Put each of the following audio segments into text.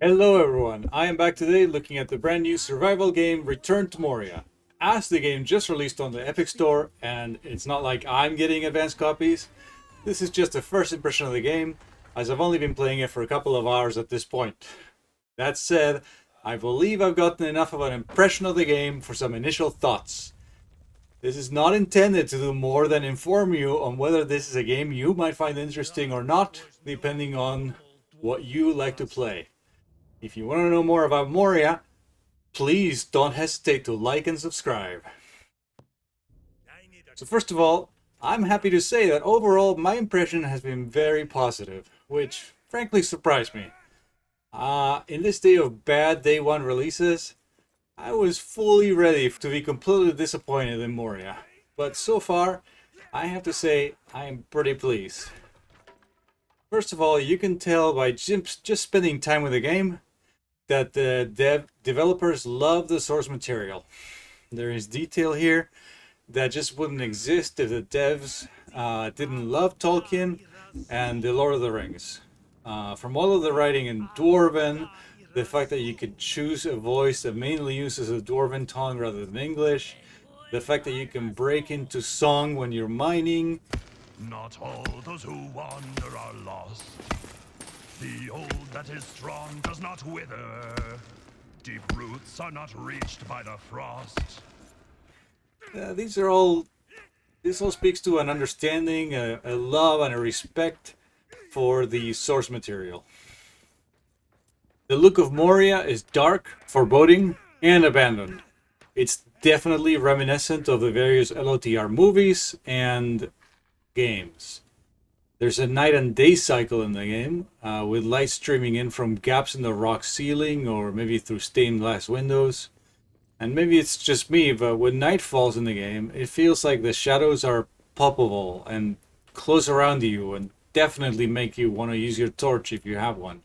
Hello everyone, I am back today looking at the brand new survival game Return to Moria. As the game just released on the Epic Store, and it's not like I'm getting advanced copies, this is just a first impression of the game, as I've only been playing it for a couple of hours at this point. That said, I believe I've gotten enough of an impression of the game for some initial thoughts. This is not intended to do more than inform you on whether this is a game you might find interesting or not, depending on what you like to play. If you want to know more about Moria, please don't hesitate to like and subscribe. So first of all, I'm happy to say that overall my impression has been very positive, which frankly surprised me. In this day of bad day one releases, I was fully ready to be completely disappointed in Moria. But so far, I have to say I am pretty pleased. First of all, you can tell by just spending time with the game that the developers love the source material. There is detail here that just wouldn't exist if the devs didn't love Tolkien and the Lord of the Rings. From all of the writing in Dwarven, the fact that you could choose a voice that mainly uses a Dwarven tongue rather than English, the fact that you can break into song when you're mining. Not all those who wander are lost. The old that is strong does not wither. Deep roots are not reached by the frost. This all speaks to an understanding, a love, and a respect for the source material. The look of Moria is dark, foreboding, and abandoned. It's definitely reminiscent of the various LOTR movies and games. There's a night and day cycle in the game, with light streaming in from gaps in the rock ceiling or maybe through stained glass windows. And maybe it's just me, but when night falls in the game, it feels like the shadows are palpable and close around you and definitely make you want to use your torch if you have one.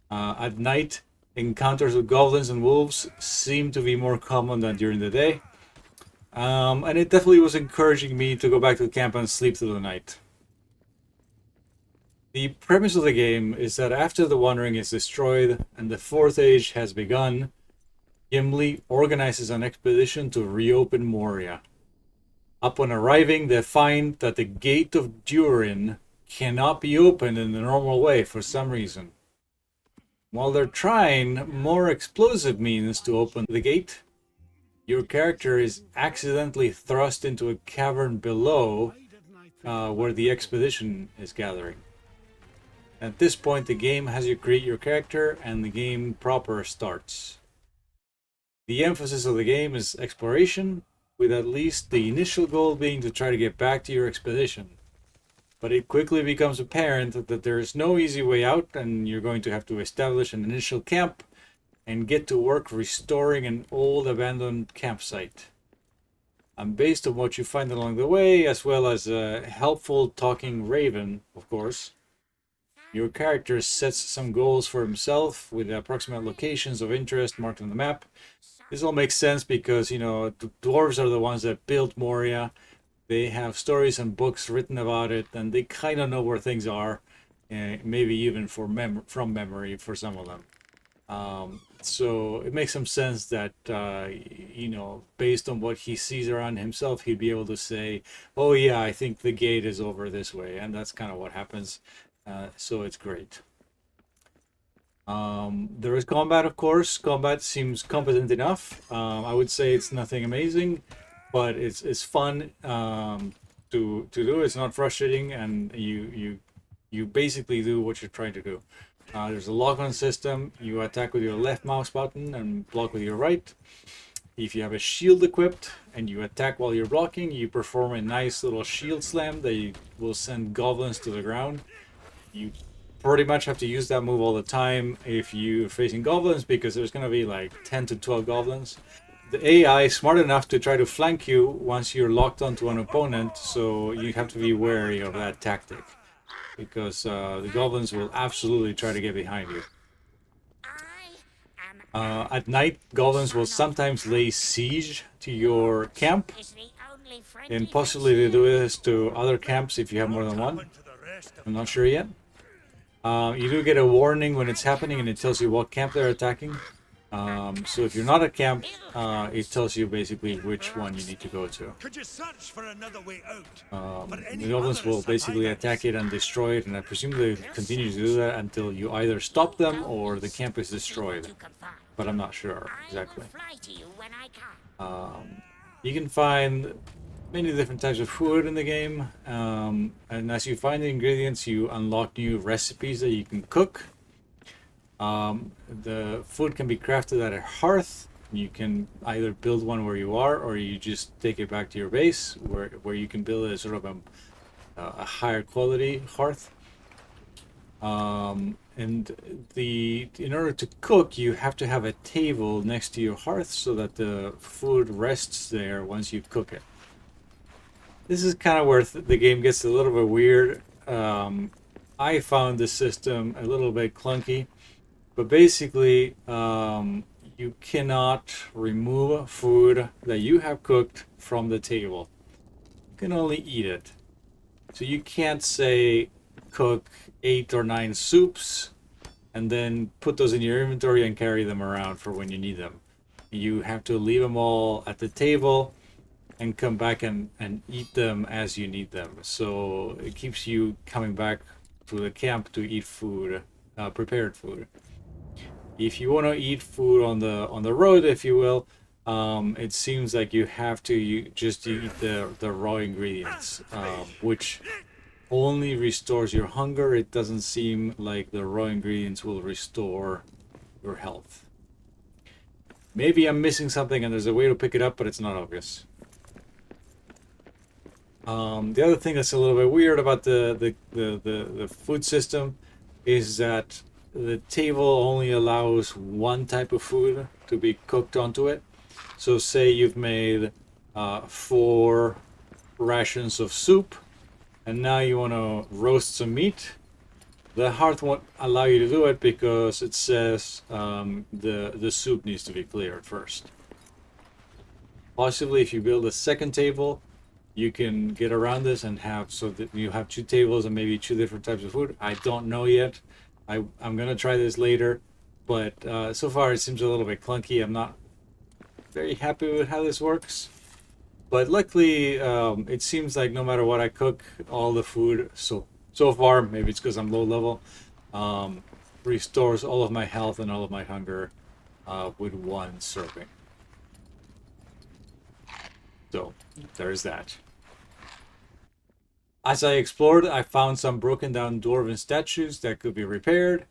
At night, encounters with goblins and wolves seem to be more common than during the day. And it definitely was encouraging me to go back to the camp and sleep through the night. The premise of the game is that after the One Ring is destroyed and the Fourth Age has begun, Gimli organizes an expedition to reopen Moria. Upon arriving, they find that the Gate of Durin cannot be opened in the normal way for some reason. While they're trying more explosive means to open the gate, your character is accidentally thrust into a cavern below where the expedition is gathering. At this point, the game has you create your character and the game proper starts. The emphasis of the game is exploration, with at least the initial goal being to try to get back to your expedition. But it quickly becomes apparent that there is no easy way out, and you're going to have to establish an initial camp and get to work restoring an old abandoned campsite. And based on what you find along the way, as well as a helpful talking raven, of course, your character sets some goals for himself with approximate locations of interest marked on the map. This all makes sense because, the dwarves are the ones that built Moria. They have stories and books written about it, and they kind of know where things are, maybe even from memory for some of them. So it makes some sense that, based on what he sees around himself, he'd be able to say, oh yeah, I think the gate is over this way. And that's kind of what happens. So it's great. There is combat, of course. Combat seems competent enough. I would say it's nothing amazing, but it's fun to do. It's not frustrating, and you basically do what you're trying to do. There's a lock-on system. You attack with your left mouse button and block with your right. If you have a shield equipped and you attack while you're blocking, you perform a nice little shield slam that will send goblins to the ground. You pretty much have to use that move all the time if you're facing goblins, because there's going to be like 10 to 12 goblins. The AI is smart enough to try to flank you once you're locked onto an opponent, so you have to be wary of that tactic, because the goblins will absolutely try to get behind you. At night, goblins will sometimes lay siege to your camp, and possibly they do this to other camps if you have more than one. I'm not sure yet. You do get a warning when it's happening, and it tells you what camp they're attacking. So if you're not at camp, it tells you basically which one you need to go to. Could you search for another way out? For any The goblins other will basically survivors? attack it and destroy it, and I presume they continue to do that until you either stop them or the camp is destroyed. But I'm not sure exactly. You can find many different types of food in the game, and as you find the ingredients, you unlock new recipes that you can cook. The food can be crafted at a hearth. You can either build one where you are, or you just take it back to your base, where you can build a sort of a higher quality hearth. And in order to cook, you have to have a table next to your hearth so that the food rests there once you cook it. This is kind of where the game gets a little bit weird. I found the system a little bit clunky, but basically, you cannot remove food that you have cooked from the table. You can only eat it. So you can't say cook 8 or 9 soups and then put those in your inventory and carry them around for when you need them. You have to leave them all at the table and come back and eat them as you need them. So it keeps you coming back to the camp to eat food, prepared food. If you want to eat food on the road, if you will, it seems like you have to just eat the raw ingredients, which only restores your hunger. It doesn't seem like the raw ingredients will restore your health. Maybe I'm missing something and there's a way to pick it up, but it's not obvious. The other thing that's a little bit weird about the food system is that the table only allows one type of food to be cooked onto it. So say you've made 4 rations of soup, and now you want to roast some meat. The hearth won't allow you to do it because it says the soup needs to be cleared first. Possibly if you build a second table, you can get around this and have so that you have 2 tables and maybe 2 different types of food. I don't know yet. I'm gonna try this later, but so far it seems a little bit clunky. I'm not very happy with how this works. But luckily, it seems like no matter what I cook, all the food so far, maybe it's because I'm low level, restores all of my health and all of my hunger with 1 serving. So there's that. As I explored, I found some broken down dwarven statues that could be repaired,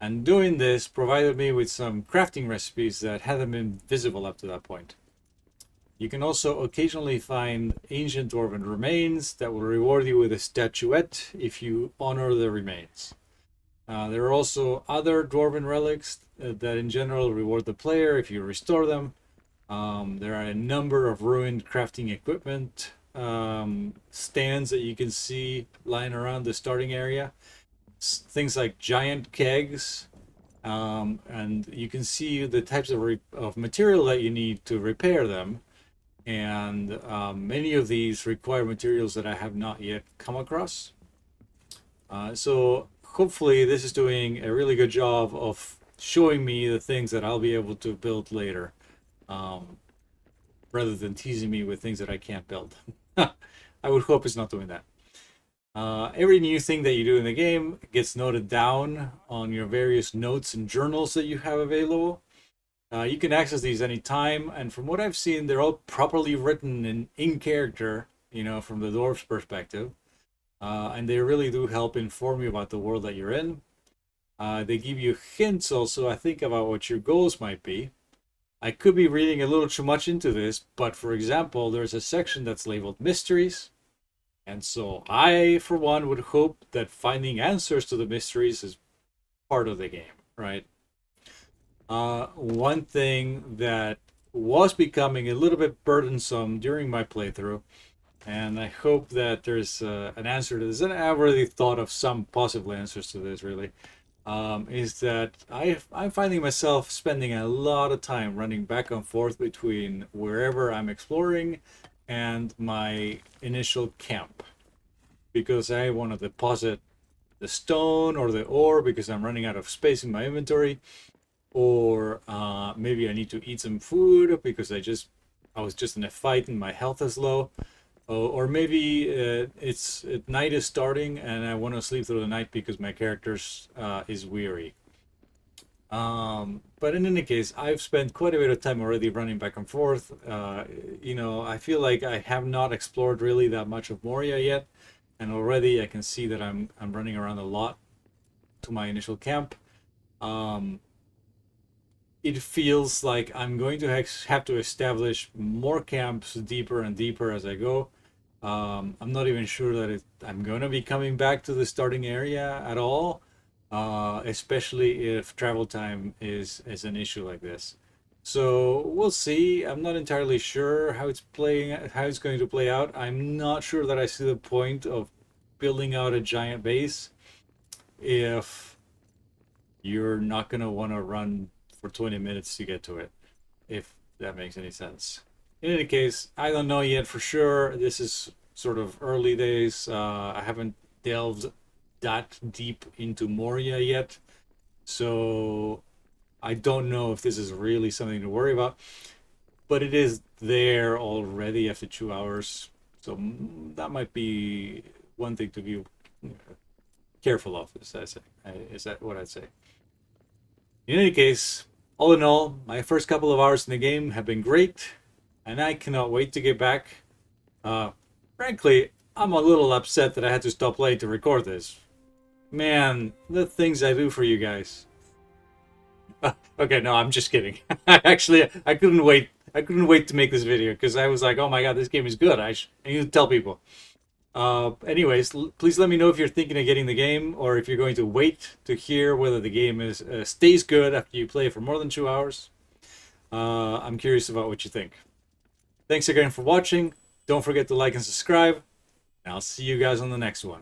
and doing this provided me with some crafting recipes that hadn't been visible up to that point. You can also occasionally find ancient dwarven remains that will reward you with a statuette if you honor the remains. There are also other dwarven relics that in general reward the player if you restore them. There are a number of ruined crafting equipment stands that you can see lying around the starting area. Things like giant kegs, and you can see the types of material that you need to repair them. And many of these require materials that I have not yet come across. So hopefully this is doing a really good job of showing me the things that I'll be able to build later, rather than teasing me with things that I can't build. I would hope it's not doing that. Every new thing that you do in the game gets noted down on your various notes and journals that you have available. You can access these anytime, and from what I've seen, they're all properly written in character, from the dwarf's perspective. And they really do help inform you about the world that you're in. They give you hints also, I think, about what your goals might be. I could be reading a little too much into this, but for example, there's a section that's labeled mysteries. And so I, for one, would hope that finding answers to the mysteries is part of the game, right? One thing that was becoming a little bit burdensome during my playthrough, and I hope that there's an answer to this, and I've already thought of some possible answers to this, really, is that I'm finding myself spending a lot of time running back and forth between wherever I'm exploring and my initial camp, because I want to deposit the stone or the ore because I'm running out of space in my inventory, or maybe I need to eat some food because I was just in a fight and my health is low. Or maybe night is starting and I want to sleep through the night because my character is weary. But in any case, I've spent quite a bit of time already running back and forth. I feel like I have not explored really that much of Moria yet, and already I can see that I'm running around a lot to my initial camp. Um, it feels like I'm going to have to establish more camps deeper and deeper as I go. I'm not even sure that I'm going to be coming back to the starting area at all, especially if travel time is an issue like this. So we'll see. I'm not entirely sure how it's going to play out. I'm not sure that I see the point of building out a giant base if you're not going to want to run for 20 minutes to get to it, if that makes any sense. In any case, I don't know yet for sure. This is sort of early days. I haven't delved that deep into Moria yet, so I don't know if this is really something to worry about. But it is there already after 2 hours, so that might be one thing to be careful of. Is that what I'd say? In any case, all in all, my first couple of hours in the game have been great, and I cannot wait to get back. Frankly, I'm a little upset that I had to stop playing to record this. Man, the things I do for you guys. Okay, no, I'm just kidding. Actually, I couldn't wait. I couldn't wait to make this video because I was like, oh my god, this game is good. I need to tell people. Anyways, please let me know if you're thinking of getting the game or if you're going to wait to hear whether the game stays good after you play for more than 2 hours. I'm curious about what you think. Thanks again for watching. Don't forget to like and subscribe, and I'll see you guys on the next one.